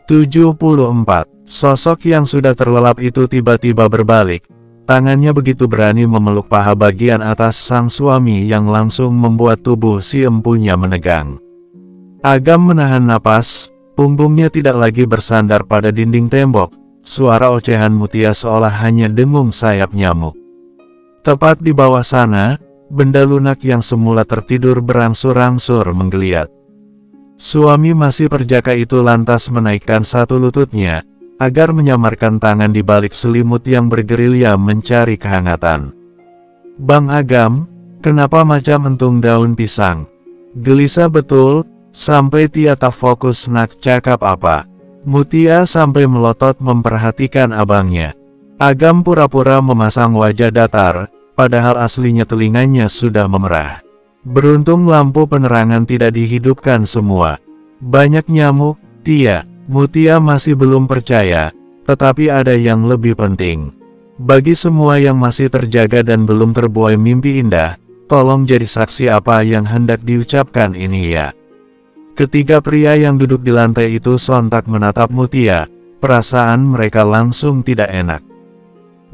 74. Sosok yang sudah terlelap itu tiba-tiba berbalik. Tangannya begitu berani memeluk paha bagian atas sang suami yang langsung membuat tubuh si empunya menegang. Agam menahan napas, punggungnya tidak lagi bersandar pada dinding tembok. Suara ocehan Mutia seolah hanya dengung sayap nyamuk. Tepat di bawah sana, benda lunak yang semula tertidur berangsur-angsur menggeliat. Suami masih perjaka itu lantas menaikkan satu lututnya, agar menyamarkan tangan di balik selimut yang bergerilya mencari kehangatan. "Bang Agam, kenapa macam entung daun pisang?" Gelisah betul, sampai Tia tak fokus nak cakap apa. Mutia sampai melotot memperhatikan abangnya. Agam pura-pura memasang wajah datar, padahal aslinya telinganya sudah memerah. Beruntung lampu penerangan tidak dihidupkan semua. Banyak nyamuk, Tia. Mutia masih belum percaya, tetapi ada yang lebih penting. Bagi semua yang masih terjaga dan belum terbuai mimpi indah, tolong jadi saksi apa yang hendak diucapkan ini ya. Ketiga pria yang duduk di lantai itu sontak menatap Mutia, perasaan mereka langsung tidak enak.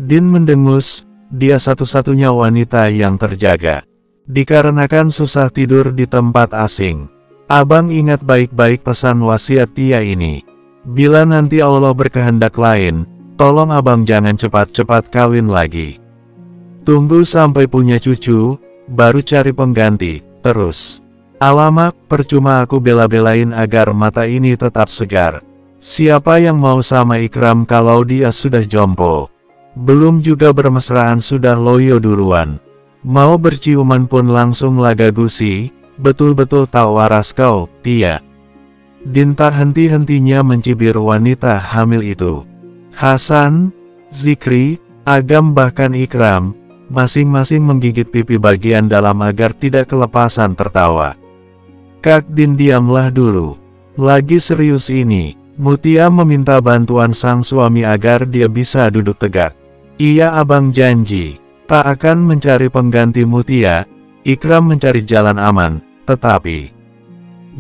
Din mendengus, dia satu-satunya wanita yang terjaga. Dikarenakan susah tidur di tempat asing. Abang ingat baik-baik pesan wasiat Tia ini. Bila nanti Allah berkehendak lain, tolong abang jangan cepat-cepat kawin lagi. Tunggu sampai punya cucu, baru cari pengganti, terus. Alamak, percuma aku bela-belain agar mata ini tetap segar. Siapa yang mau sama Ikram kalau dia sudah jompo? Belum juga bermesraan sudah loyo duluan. Mau berciuman pun langsung laga gusi. Betul-betul tak waras kau, Tia. Din tak henti-hentinya mencibir wanita hamil itu. Hasan, Zikri, Agam bahkan Ikram, masing-masing menggigit pipi bagian dalam agar tidak kelepasan tertawa. Kak Din, diamlah dulu. Lagi serius ini, Mutia meminta bantuan sang suami agar dia bisa duduk tegak. Iya abang janji, tak akan mencari pengganti Mutia. Ikram mencari jalan aman, tetapi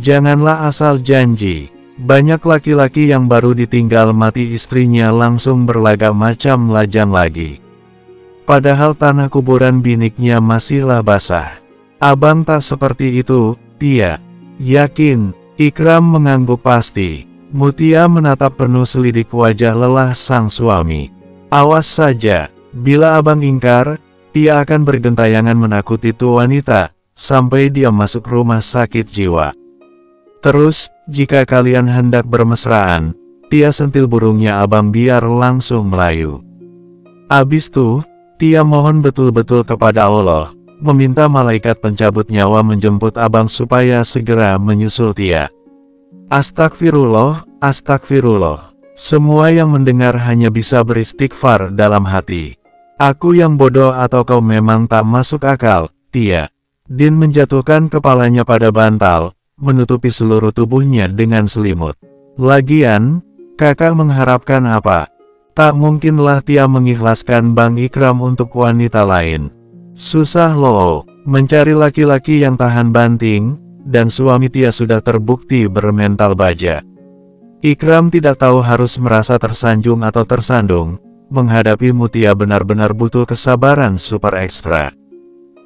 janganlah asal janji. Banyak laki-laki yang baru ditinggal mati istrinya langsung berlagak macam lajang lagi. Padahal tanah kuburan biniknya masihlah basah. Abang tak seperti itu, Tia. Yakin? Ikram mengangguk pasti. Mutia menatap penuh selidik wajah lelah sang suami. Awas saja, bila abang ingkar, Tia akan bergentayangan menakuti tu wanita, sampai dia masuk rumah sakit jiwa. Terus, jika kalian hendak bermesraan, Tia sentil burungnya abang biar langsung melayu. Abis tuh, Tia mohon betul-betul kepada Allah, meminta malaikat pencabut nyawa menjemput abang supaya segera menyusul Tia. Astagfirullah, astagfirullah. Semua yang mendengar hanya bisa beristighfar dalam hati. Aku yang bodoh atau kau memang tak masuk akal, Tia. Din menjatuhkan kepalanya pada bantal, menutupi seluruh tubuhnya dengan selimut. Lagian, kakak mengharapkan apa? Tak mungkinlah Tia mengikhlaskan Bang Ikram untuk wanita lain. Susah loh, mencari laki-laki yang tahan banting, dan suami Tia sudah terbukti bermental baja. Ikram tidak tahu harus merasa tersanjung atau tersandung. Menghadapi Mutia benar-benar butuh kesabaran super ekstra.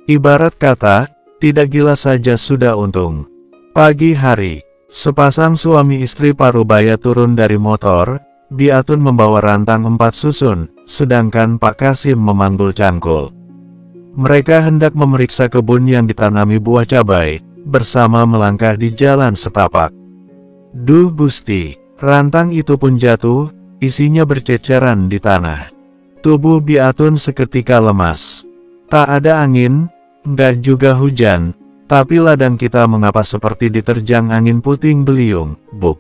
Ibarat kata, tidak gila saja sudah untung. Pagi hari, sepasang suami istri Parubaya turun dari motor. Biatun membawa rantang 4 susun, sedangkan Pak Kasim memanggul cangkul. Mereka hendak memeriksa kebun yang ditanami buah cabai, bersama melangkah di jalan setapak. Duh Gusti, rantang itu pun jatuh. Isinya berceceran di tanah. Tubuh Biatun seketika lemas. Tak ada angin, enggak juga hujan, tapi ladang kita mengapa seperti diterjang angin puting beliung, Buk.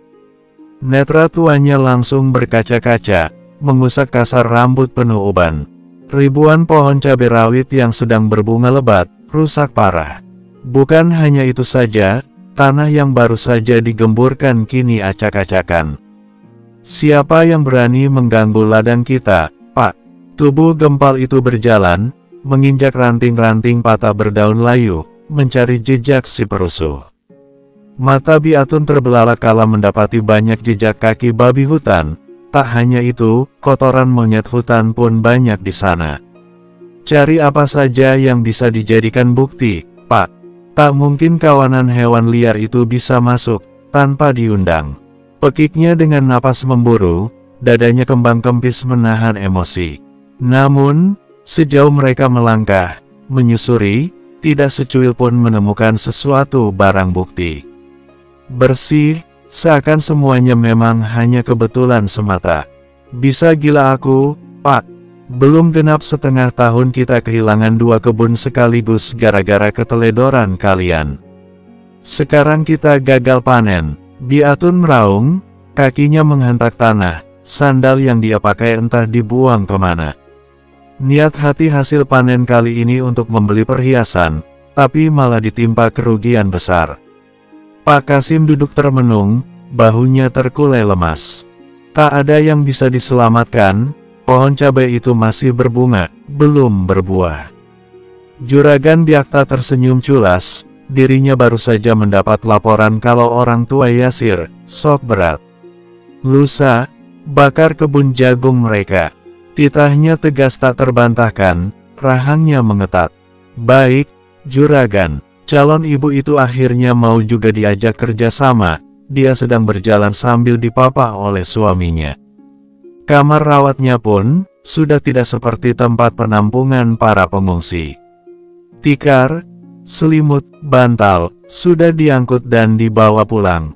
Netra tuanya langsung berkaca-kaca, mengusap kasar rambut penuh uban. Ribuan pohon cabai rawit yang sedang berbunga lebat, rusak parah. Bukan hanya itu saja, tanah yang baru saja digemburkan kini acak-acakan. Siapa yang berani mengganggu ladang kita, Pak? Tubuh gempal itu berjalan, menginjak ranting-ranting patah berdaun layu, mencari jejak si perusuh. Mata Biatun terbelalak kala mendapati banyak jejak kaki babi hutan. Tak hanya itu, kotoran monyet hutan pun banyak di sana. Cari apa saja yang bisa dijadikan bukti, Pak. Tak mungkin kawanan hewan liar itu bisa masuk tanpa diundang. Pekiknya dengan napas memburu, dadanya kembang kempis menahan emosi. Namun, sejauh mereka melangkah, menyusuri, tidak secuil pun menemukan sesuatu barang bukti. Bersih, seakan semuanya memang hanya kebetulan semata. Bisa gila aku, Pak. Belum genap setengah tahun kita kehilangan 2 kebun sekaligus gara-gara keteledoran kalian. Sekarang kita gagal panen. Biatun meraung, kakinya menghentak tanah, sandal yang dia pakai entah dibuang kemana. Niat hati hasil panen kali ini untuk membeli perhiasan, tapi malah ditimpa kerugian besar. Pak Kasim duduk termenung, bahunya terkulai lemas. Tak ada yang bisa diselamatkan, pohon cabai itu masih berbunga, belum berbuah. Juragan Byakta tersenyum culas, dirinya baru saja mendapat laporan kalau orang tua Yasir, sok berat. Lusa, bakar kebun jagung mereka. Titahnya tegas tak terbantahkan, rahangnya mengetat. Baik, Juragan. Calon ibu itu akhirnya mau juga diajak kerjasama, dia sedang berjalan sambil dipapah oleh suaminya. Kamar rawatnya pun, sudah tidak seperti tempat penampungan para pengungsi. Tikar, selimut, bantal, sudah diangkut dan dibawa pulang.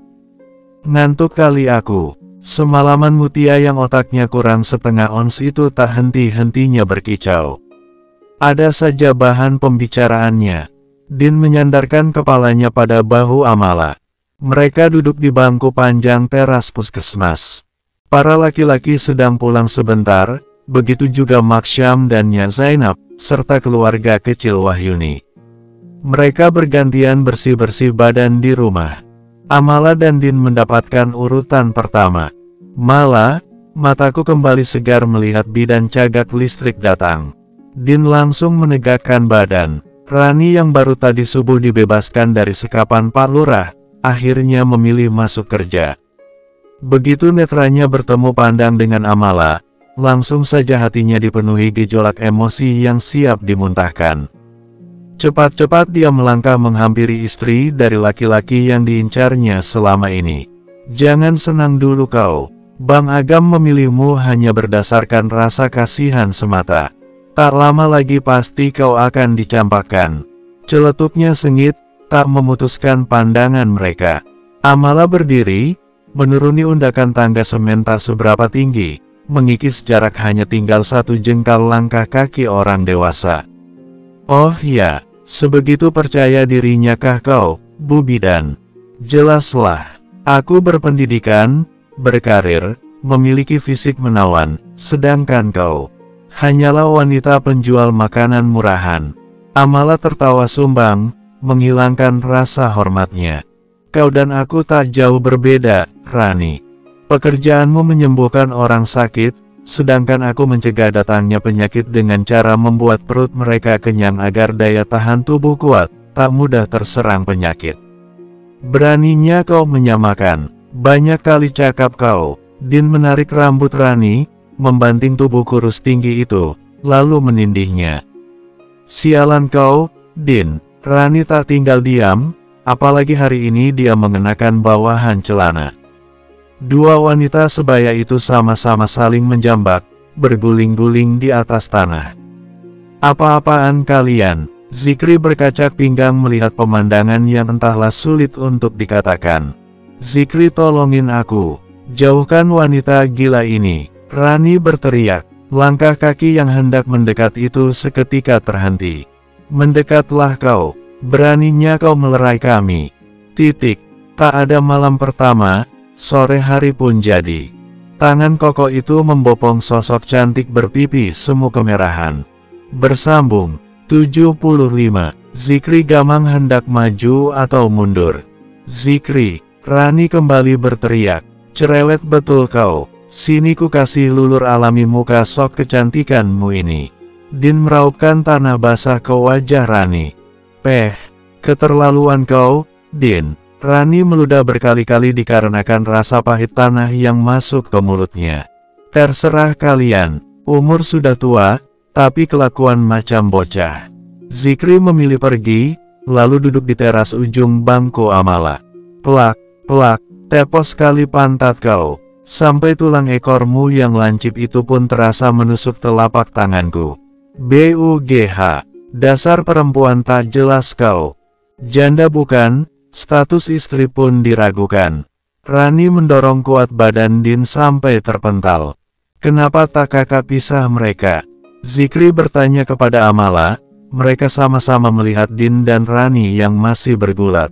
Ngantuk kali aku, semalaman Mutia yang otaknya kurang setengah ons itu tak henti-hentinya berkicau. Ada saja bahan pembicaraannya. Din menyandarkan kepalanya pada bahu Amala. Mereka duduk di bangku panjang teras puskesmas. Para laki-laki sedang pulang sebentar, begitu juga Maksyam dan Nya Zainab, serta keluarga kecil Wahyuni. Mereka bergantian bersih-bersih badan di rumah. Amala dan Din mendapatkan urutan pertama. Malah, mataku kembali segar melihat bidan cagak listrik datang. Din langsung menegakkan badan. Rani yang baru tadi subuh dibebaskan dari sekapan Pak Lurah, akhirnya memilih masuk kerja. Begitu netranya bertemu pandang dengan Amala, langsung saja hatinya dipenuhi gejolak emosi yang siap dimuntahkan. Cepat-cepat dia melangkah menghampiri istri dari laki-laki yang diincarnya selama ini. Jangan senang dulu kau, Bang Agam memilihmu hanya berdasarkan rasa kasihan semata. Tak lama lagi pasti kau akan dicampakkan. Celetuknya sengit, tak memutuskan pandangan mereka. Amala berdiri, menuruni undakan tangga semen tak seberapa tinggi, mengikis jarak hanya tinggal 1 jengkal langkah kaki orang dewasa. Oh ya, sebegitu percaya dirinya kah kau, Bu Bidan? Jelaslah, aku berpendidikan, berkarir, memiliki fisik menawan, sedangkan kau hanyalah wanita penjual makanan murahan. Amala tertawa sumbang, menghilangkan rasa hormatnya. Kau dan aku tak jauh berbeda, Rani. Pekerjaanmu menyembuhkan orang sakit, sedangkan aku mencegah datangnya penyakit dengan cara membuat perut mereka kenyang agar daya tahan tubuh kuat, tak mudah terserang penyakit. Beraninya kau menyamakan, banyak kali cakap kau. Din menarik rambut Rani, membanting tubuh kurus tinggi itu, lalu menindihnya. Sialan kau, Din. Rani tak tinggal diam, apalagi hari ini dia mengenakan bawahan celana. Dua wanita sebaya itu sama-sama saling menjambak, berguling-guling di atas tanah. Apa-apaan kalian? Zikri berkacak pinggang melihat pemandangan yang entahlah sulit untuk dikatakan. Zikri, tolongin aku, jauhkan wanita gila ini. Rani berteriak, langkah kaki yang hendak mendekat itu seketika terhenti. Mendekatlah kau, beraninya kau melerai kami. Titik, tak ada malam pertama, sore hari pun jadi. Tangan kokoh itu membopong sosok cantik berpipi semu kemerahan. Bersambung, 75, Zikri gamang hendak maju atau mundur. Zikri, Rani kembali berteriak, cerewet betul kau. Sini ku kasih lulur alami muka sok kecantikanmu ini. Din meraupkan tanah basah ke wajah Rani. Keterlaluan kau, Din. Rani meludah berkali-kali dikarenakan rasa pahit tanah yang masuk ke mulutnya. Terserah kalian, umur sudah tua, tapi kelakuan macam bocah. Zikri memilih pergi, lalu duduk di teras ujung bangku Amala. Pelak, pelak, tepos sekali pantat kau. Sampai tulang ekormu yang lancip itu pun terasa menusuk telapak tanganku. BUGH, dasar perempuan tak jelas kau. Janda bukan, status istri pun diragukan. Rani mendorong kuat badan Din sampai terpental. Kenapa tak kakak pisah mereka? Zikri bertanya kepada Amala. Mereka sama-sama melihat Din dan Rani yang masih bergulat.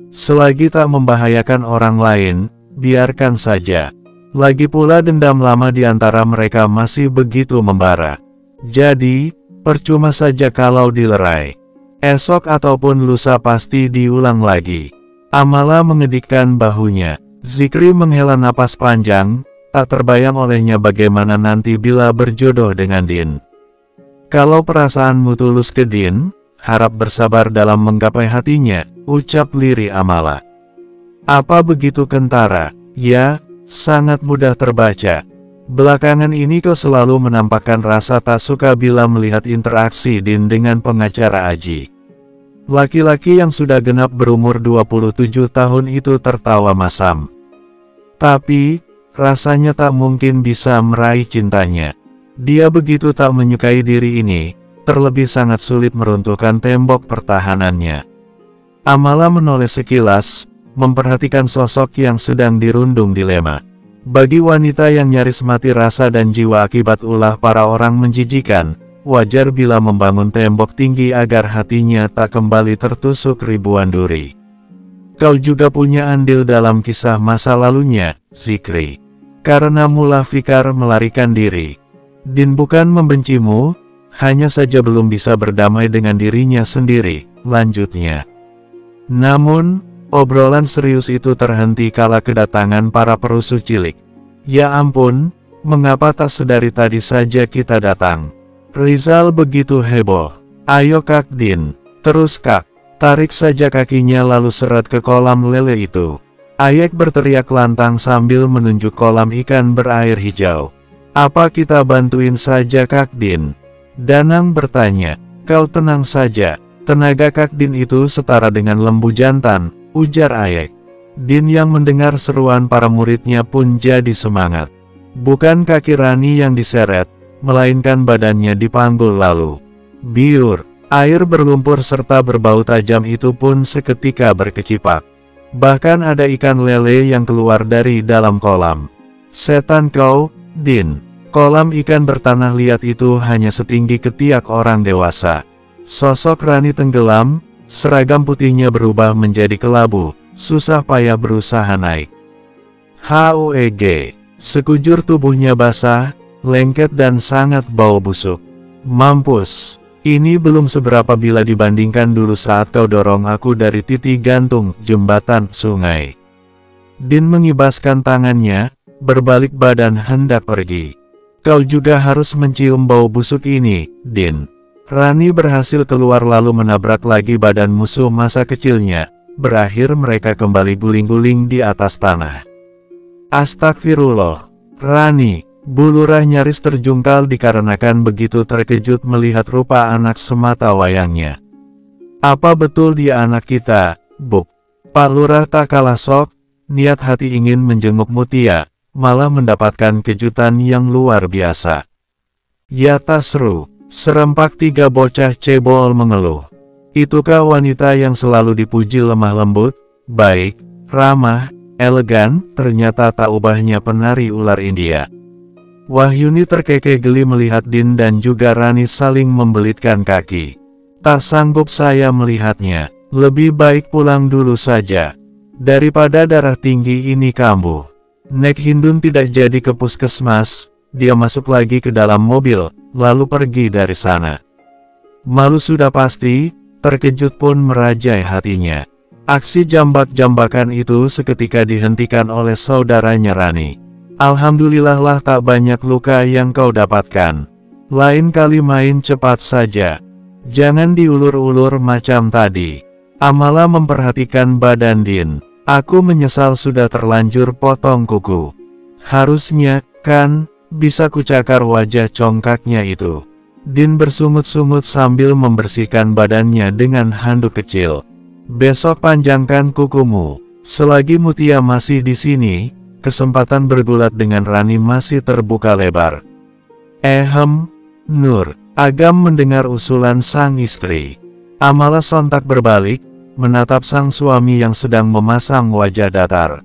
Selagi tak membahayakan orang lain, biarkan saja. Lagi pula dendam lama di antara mereka masih begitu membara. Jadi, percuma saja kalau dilerai. Esok ataupun lusa pasti diulang lagi. Amala mengedikkan bahunya. Zikri menghela napas panjang, tak terbayang olehnya bagaimana nanti bila berjodoh dengan Din. Kalau perasaanmu tulus ke Din, harap bersabar dalam menggapai hatinya, ucap lirih Amala. Apa begitu kentara? Ya, sangat mudah terbaca. Belakangan ini kau selalu menampakkan rasa tak suka bila melihat interaksi Din dengan pengacara Aji. Laki-laki yang sudah genap berumur 27 tahun itu tertawa masam. Tapi, rasanya tak mungkin bisa meraih cintanya. Dia begitu tak menyukai diri ini, terlebih sangat sulit meruntuhkan tembok pertahanannya. Amala menoleh sekilas, memperhatikan sosok yang sedang dirundung dilema. Bagi wanita yang nyaris mati rasa dan jiwa akibat ulah para orang menjijikan, wajar bila membangun tembok tinggi agar hatinya tak kembali tertusuk ribuan duri. Kau juga punya andil dalam kisah masa lalunya, Zikri. Karena mula fikar melarikan diri. Din bukan membencimu, hanya saja belum bisa berdamai dengan dirinya sendiri, lanjutnya. Namun, obrolan serius itu terhenti kala kedatangan para perusuh cilik. Ya ampun, mengapa tak sedari tadi saja kita datang? Rizal begitu heboh. Ayo Kak Din, terus Kak. Tarik saja kakinya lalu seret ke kolam lele itu. Ayek berteriak lantang sambil menunjuk kolam ikan berair hijau. Apa kita bantuin saja Kak Din? Danang bertanya. Kau tenang saja, tenaga Kak Din itu setara dengan lembu jantan, ujar Ayek. Din yang mendengar seruan para muridnya pun jadi semangat. Bukan kaki Rani yang diseret, melainkan badannya dipanggul lalu. Biur, air berlumpur serta berbau tajam itu pun seketika berkecipak. Bahkan ada ikan lele yang keluar dari dalam kolam. Setan kau, Din. Kolam ikan bertanah liat itu hanya setinggi ketiak orang dewasa. Sosok Rani tenggelam, seragam putihnya berubah menjadi kelabu. Susah payah berusaha naik. HUEG. Sekujur tubuhnya basah, lengket dan sangat bau busuk. Mampus. Ini belum seberapa bila dibandingkan dulu saat kau dorong aku dari titik gantung jembatan sungai. Din mengibaskan tangannya, berbalik badan hendak pergi. Kau juga harus mencium bau busuk ini, Din. Rani berhasil keluar lalu menabrak lagi badan musuh masa kecilnya. Berakhir mereka kembali guling-guling di atas tanah. Astagfirullah. Rani, bulurah nyaris terjungkal dikarenakan begitu terkejut melihat rupa anak semata wayangnya. Apa betul dia anak kita, Buk? Pak Lurah tak kalah sok, niat hati ingin menjenguk Mutia, malah mendapatkan kejutan yang luar biasa. Ya tak seru, serempak tiga bocah cebol mengeluh. Itukah wanita yang selalu dipuji lemah lembut, baik, ramah, elegan, ternyata tak ubahnya penari ular India. Wahyuni terkekeh geli melihat Din dan juga Rani saling membelitkan kaki. Tak sanggup saya melihatnya, lebih baik pulang dulu saja. Daripada darah tinggi ini kambuh. Nek Hindun tidak jadi ke puskesmas, dia masuk lagi ke dalam mobil, lalu pergi dari sana. Malu sudah pasti. Terkejut pun merajai hatinya. Aksi jambak-jambakan itu seketika dihentikan oleh saudaranya Rani. Alhamdulillah lah tak banyak luka yang kau dapatkan. Lain kali main cepat saja. Jangan diulur-ulur macam tadi. Amala memperhatikan badan Din. Aku menyesal sudah terlanjur potong kuku. Harusnya, kan, bisa kucakar wajah congkaknya itu. Din bersungut-sungut sambil membersihkan badannya dengan handuk kecil. Besok panjangkan kukumu. Selagi Mutia masih di sini, kesempatan bergulat dengan Rani masih terbuka lebar. Nur. Agam mendengar usulan sang istri. Amala sontak berbalik, menatap sang suami yang sedang memasang wajah datar.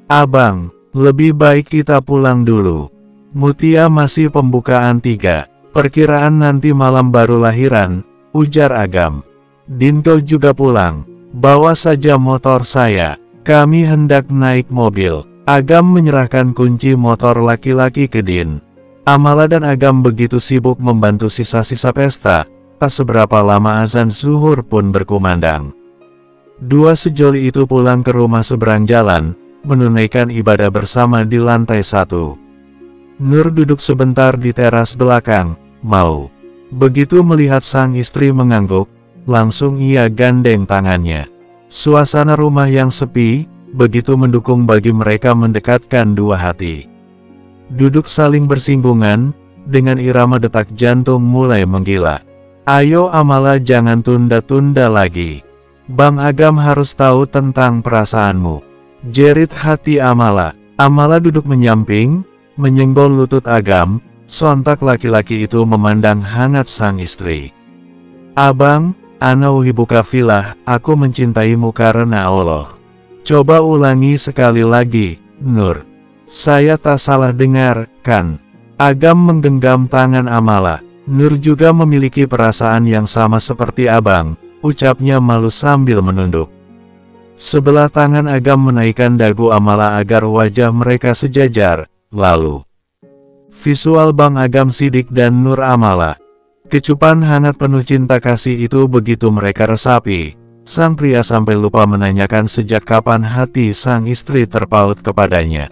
Abang, lebih baik kita pulang dulu. Mutia masih pembukaan 3. Perkiraan nanti malam baru lahiran, ujar Agam. Din kau juga pulang. Bawa saja motor saya. Kami hendak naik mobil. Agam menyerahkan kunci motor laki-laki ke Din. Amala dan Agam begitu sibuk membantu sisa-sisa pesta, tak seberapa lama azan zuhur pun berkumandang. Dua sejoli itu pulang ke rumah seberang jalan, menunaikan ibadah bersama di lantai 1. Nur duduk sebentar di teras belakang, mau. Begitu melihat sang istri mengangguk, langsung ia gandeng tangannya. Suasana rumah yang sepi, begitu mendukung bagi mereka mendekatkan dua hati. Duduk saling bersinggungan, dengan irama detak jantung mulai menggila. Ayo Amala jangan tunda-tunda lagi. Bang Agam harus tahu tentang perasaanmu. Jerit hati Amala. Amala duduk menyamping, menyenggol lutut Agam, sontak laki-laki itu memandang hangat sang istri. Abang, ana uhibuka filah, aku mencintaimu karena Allah. Coba ulangi sekali lagi, Nur. Saya tak salah dengar, kan? Agam menggenggam tangan Amala. Nur juga memiliki perasaan yang sama seperti abang, ucapnya malu sambil menunduk. Sebelah tangan Agam menaikkan dagu Amala agar wajah mereka sejajar, lalu. Visual Bang Agam sidik dan Nur Amala. Kecupan hangat penuh cinta kasih itu begitu mereka resapi. Sang pria sampai lupa menanyakan sejak kapan hati sang istri terpaut kepadanya.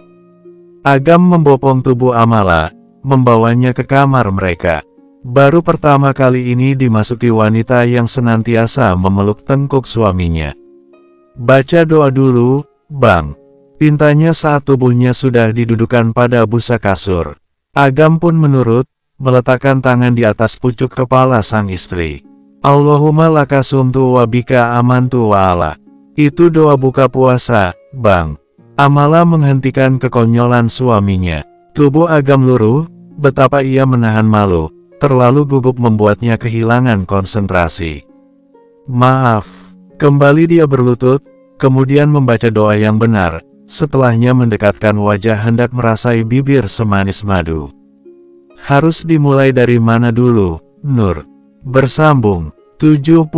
Agam membopong tubuh Amala, membawanya ke kamar mereka. Baru pertama kali ini dimasuki wanita yang senantiasa memeluk tengkuk suaminya. Baca doa dulu, Bang. Pintanya saat tubuhnya sudah didudukan pada busa kasur. Agam pun menurut, meletakkan tangan di atas pucuk kepala sang istri. Allahumma laka sumtu wa bika amantu wa ala. Itu doa buka puasa, Bang. Amala menghentikan kekonyolan suaminya. Tubuh Agam luruh, betapa ia menahan malu, terlalu gugup membuatnya kehilangan konsentrasi. Maaf. Kembali dia berlutut, kemudian membaca doa yang benar, setelahnya mendekatkan wajah hendak merasai bibir semanis madu. Harus dimulai dari mana dulu, Nur? Bersambung. 76.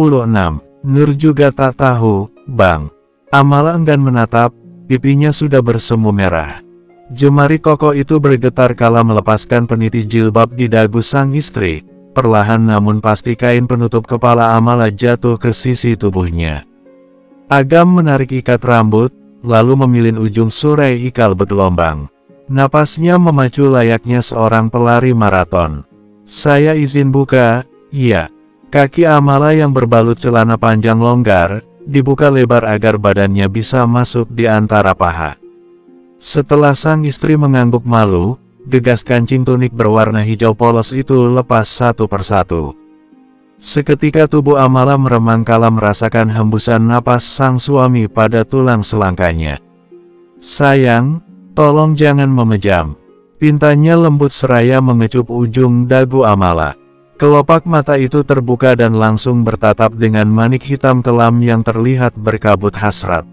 Nur juga tak tahu, Bang. Amala enggan menatap, pipinya sudah bersemu merah. Jemari kokoh itu bergetar kala melepaskan peniti jilbab di dagu sang istri. Perlahan namun pasti kain penutup kepala Amala jatuh ke sisi tubuhnya. Agam menarik ikat rambut, lalu memilin ujung surai ikal bergelombang. Napasnya memacu layaknya seorang pelari maraton. Saya izin buka, iya. Kaki Amala yang berbalut celana panjang longgar, dibuka lebar agar badannya bisa masuk di antara paha. Setelah sang istri mengangguk malu, gegas kancing tunik berwarna hijau polos itu lepas satu persatu. Seketika tubuh Amala meremang kala merasakan hembusan napas sang suami pada tulang selangkanya. Sayang, tolong jangan memejam. Pintanya lembut seraya mengecup ujung dagu Amala. Kelopak mata itu terbuka dan langsung bertatap dengan manik hitam kelam yang terlihat berkabut hasrat.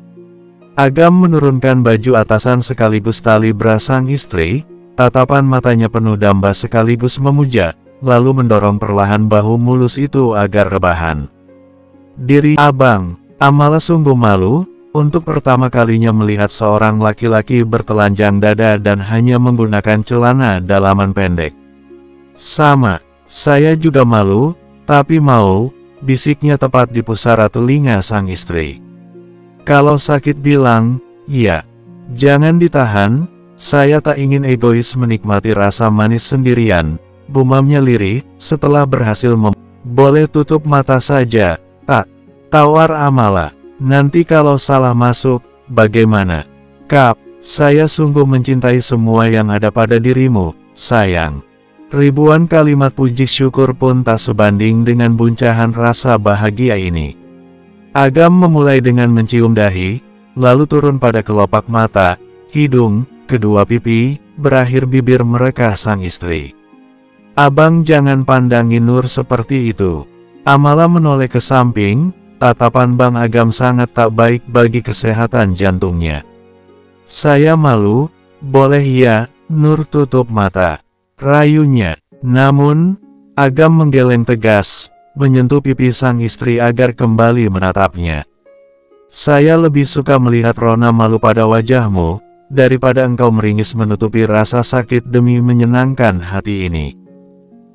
Agam menurunkan baju atasan sekaligus tali bra sang istri, tatapan matanya penuh damba sekaligus memuja, lalu mendorong perlahan bahu mulus itu agar rebahan. Diri abang, Amala sungguh malu, untuk pertama kalinya melihat seorang laki-laki bertelanjang dada dan hanya menggunakan celana dalaman pendek. Sama. Saya juga malu, tapi mau, bisiknya tepat di pusara telinga sang istri. Kalau sakit bilang, iya. Jangan ditahan, saya tak ingin egois menikmati rasa manis sendirian, bumamnya lirih, setelah berhasil boleh tutup mata saja, tak. Tawar Amala. Nanti kalau salah masuk, bagaimana? Kap, saya sungguh mencintai semua yang ada pada dirimu, sayang. Ribuan kalimat puji syukur pun tak sebanding dengan buncahan rasa bahagia ini. Agam memulai dengan mencium dahi, lalu turun pada kelopak mata, hidung, kedua pipi, berakhir bibir mereka sang istri. Abang jangan pandangi Nur seperti itu. Amala menoleh ke samping, tatapan Bang Agam sangat tak baik bagi kesehatan jantungnya. Saya malu, boleh ya, Nur tutup mata. Rayunya. Namun, Agam menggeleng tegas, menyentuh pipi sang istri agar kembali menatapnya. Saya lebih suka melihat rona malu pada wajahmu, daripada engkau meringis menutupi rasa sakit demi menyenangkan hati ini.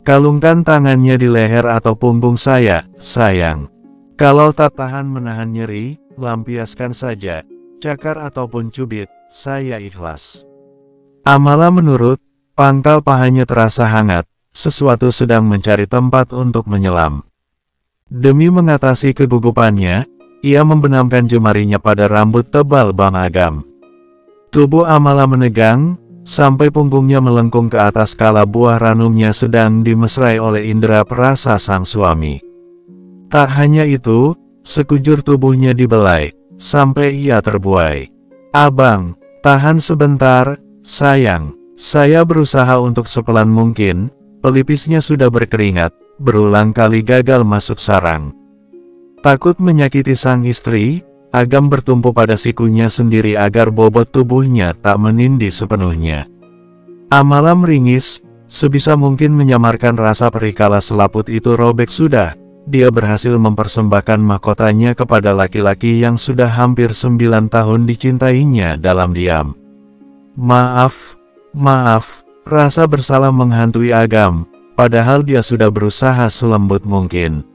Kalungkan tangannya di leher atau punggung saya, sayang. Kalau tak tahan menahan nyeri, lampiaskan saja, cakar ataupun cubit, saya ikhlas. Amala menurut. Pangkal pahanya terasa hangat, sesuatu sedang mencari tempat untuk menyelam. Demi mengatasi kegugupannya, ia membenamkan jemarinya pada rambut tebal Bang Agam. Tubuh Amala menegang, sampai punggungnya melengkung ke atas kala buah ranumnya sedang dimesrai oleh indera perasa sang suami. Tak hanya itu, sekujur tubuhnya dibelai, sampai ia terbuai. Abang, tahan sebentar, sayang. Saya berusaha untuk sepelan mungkin, pelipisnya sudah berkeringat, berulang kali gagal masuk sarang. Takut menyakiti sang istri, Agam bertumpu pada sikunya sendiri agar bobot tubuhnya tak menindih sepenuhnya. Amala meringis, sebisa mungkin menyamarkan rasa perih kala selaput itu robek sudah. Dia berhasil mempersembahkan mahkotanya kepada laki-laki yang sudah hampir 9 tahun dicintainya dalam diam. Maaf, rasa bersalah menghantui Agam, padahal dia sudah berusaha selembut mungkin.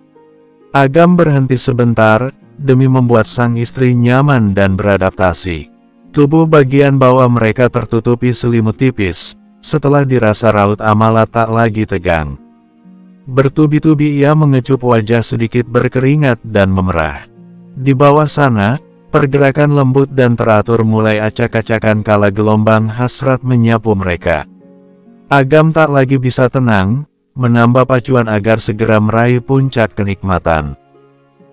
Agam berhenti sebentar, demi membuat sang istri nyaman dan beradaptasi. Tubuh bagian bawah mereka tertutupi selimut tipis, setelah dirasa raut Amala tak lagi tegang. Bertubi-tubi ia mengecup wajah sedikit berkeringat dan memerah. Di bawah sana, pergerakan lembut dan teratur mulai acak-acakan kala gelombang hasrat menyapu mereka. Agam tak lagi bisa tenang, menambah pacuan agar segera meraih puncak kenikmatan.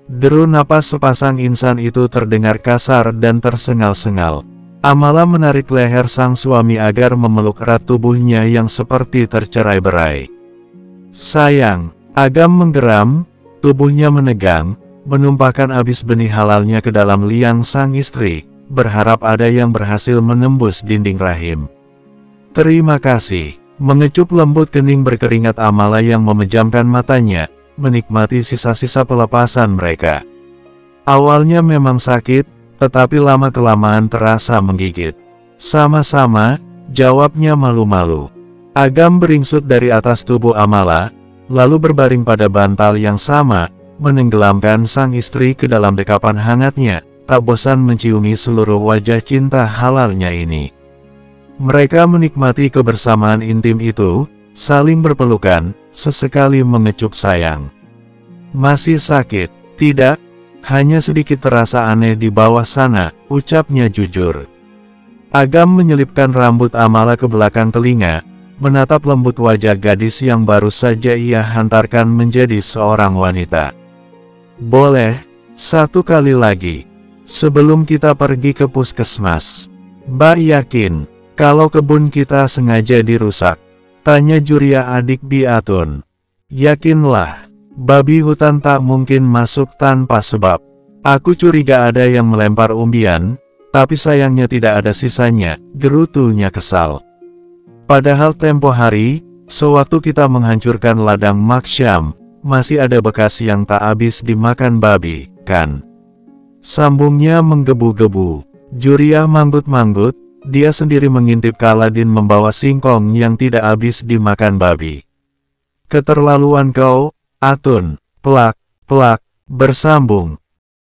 Deru napas sepasang insan itu terdengar kasar dan tersengal-sengal. Amala menarik leher sang suami agar memeluk erat tubuhnya yang seperti tercerai-berai. Sayang, Agam menggeram, tubuhnya menegang, menumpahkan abis benih halalnya ke dalam liang sang istri, berharap ada yang berhasil menembus dinding rahim. Terima kasih. Mengecup lembut kening berkeringat Amala yang memejamkan matanya, menikmati sisa-sisa pelepasan mereka. Awalnya memang sakit, tetapi lama-kelamaan terasa menggigit. Sama-sama, jawabnya malu-malu. Agam beringsut dari atas tubuh Amala, lalu berbaring pada bantal yang sama, menenggelamkan sang istri ke dalam dekapan hangatnya, tak bosan menciumi seluruh wajah cinta halalnya ini. Mereka menikmati kebersamaan intim itu, saling berpelukan, sesekali mengecup sayang. Masih sakit, tidak? Hanya sedikit terasa aneh di bawah sana, ucapnya jujur. Agam menyelipkan rambut Amala ke belakang telinga, menatap lembut wajah gadis yang baru saja ia hantarkan menjadi seorang wanita. Boleh, satu kali lagi. Sebelum kita pergi ke puskesmas. Mbak yakin, kalau kebun kita sengaja dirusak? Tanya Juria adik Biatun. Yakinlah, babi hutan tak mungkin masuk tanpa sebab. Aku curiga ada yang melempar umbian, tapi sayangnya tidak ada sisanya, gerutunya kesal. Padahal tempo hari, sewaktu kita menghancurkan ladang Maksyam, masih ada bekas yang tak habis dimakan babi, kan? Sambungnya menggebu-gebu. Juria manggut-manggut, dia sendiri mengintip Kaladin membawa singkong yang tidak habis dimakan babi. Keterlaluan kau, Atun, pelak, bersambung.